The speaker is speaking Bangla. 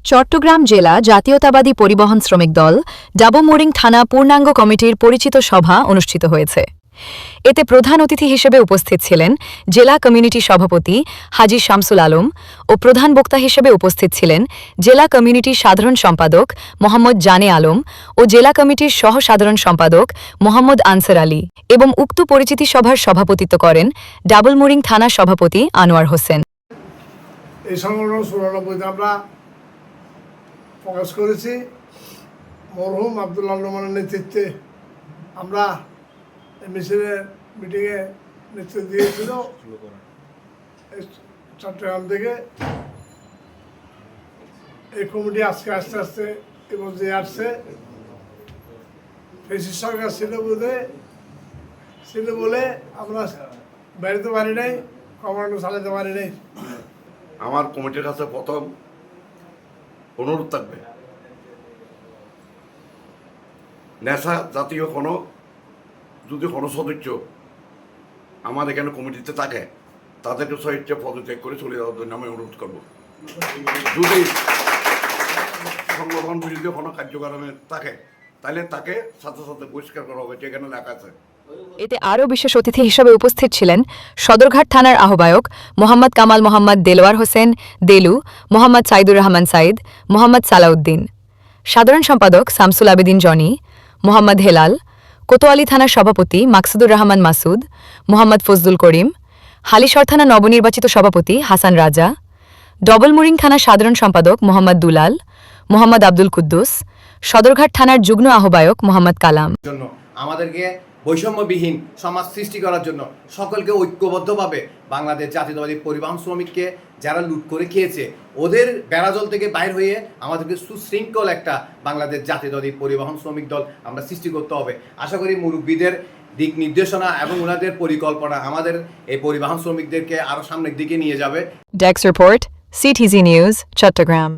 চট্টগ্রাম জেলা জাতীয়তাবাদী পরিবহন শ্রমিক দল ডাবুমোরিং থানা পূর্ণাঙ্গ কমিটির পরিচিত সভা অনুষ্ঠিত হয়েছে। এতে প্রধান অতিথি হিসেবে উপস্থিত ছিলেন জেলা কমিউনিটি সভাপতি হাজী শামসুল আলম ও প্রধান বক্তা হিসেবে উপস্থিত ছিলেন জেলা কমিউনিটির সাধারণ সম্পাদক মোহাম্মদ জানে আলম ও জেলা কমিটির সহ সাধারণ সম্পাদক মোহাম্মদ আনসার আলী এবং উক্ত পরিচিতি সভার সভাপতিত্ব করেন ডাবলমোরিং থানা সভাপতি আনোয়ার হোসেন। এই সংগঠন ৯৪ আমরা প্রকাশ করেছি। মরহুম আব্দুল্লাহ রহমানের নেতৃত্বে আমরা মিছিলের মিটিংয়ে নেতৃত্ব দিয়েছিল চট্টগ্রাম থেকে। এই কমিটি আজকে আস্তে আস্তে এ পর্যায়ে আসছে। ফেসিস সরকার ছিল বলে আমরা বেরোতে পারি নাই, কমান্ডো চালাতে পারি নাই। আমার কমিটির কাছে প্রথম অনুরোধ থাকবে, নেশা জাতীয় যদি কোনো সদস্য আমার এখানে কমিটিতে থাকে তাদেরকে স্বেচ্ছা পদত্যাগ করে চলে যাওয়ার জন্য আমি অনুরোধ করব। যদি সংগঠন বিরোধী কোনো কার্যক্রমে থাকে তাহলে তাকে সাথে সাথে বহিষ্কার করা হবে, যেখানে লেখা আছে। এতে আরও বিশেষ অতিথি হিসেবে উপস্থিত ছিলেন সদরঘাট থানার আহ্বায়ক মোহাম্মদ কামাল, মোহাম্মদ দেলোয়ার হোসেন দেলু, মোহাম্মদ সাইদুর রহমান সাইদ, মোহাম্মদ সালাউদ্দিন, সাধারণ সম্পাদক শামসুল আবেদিন জনি, মোহাম্মদ হেলাল, কোতোয়ালি থানার সভাপতি মাকসুদুর রহমান মাসুদ, মোহাম্মদ ফজলুল করিম, হালিশহর থানা নবনির্বাচিত সভাপতি হাসান রাজা, ডবলমোরিং থানার সাধারণ সম্পাদক মোহাম্মদ দুলাল, মোহাম্মদ আব্দুল কুদ্দুস, সদরঘাট থানার যুগ্ম আহ্বায়ক মোহাম্মদ কালাম। আমাদেরকে বৈষম্যবিহীন সমাজ সৃষ্টি করার জন্য সকলকে ঐক্যবদ্ধভাবে বাংলাদেশ জাতীয়তাবাদী পরিবহন শ্রমিককে যারা লুট করে খেয়েছে ওদের বেড়াজল থেকে বাইর হয়ে আমাদেরকে সুশৃঙ্খল একটা বাংলাদেশ জাতীয়তাবাদী পরিবহন শ্রমিক দল আমরা সৃষ্টি করতে হবে। আশা করি মুরব্বীদের দিক নির্দেশনা এবং ওনাদের পরিকল্পনা আমাদের এই পরিবহন শ্রমিকদেরকে আরও সামনের দিকে নিয়ে যাবে। Desk report, CTZ news, Chittagong.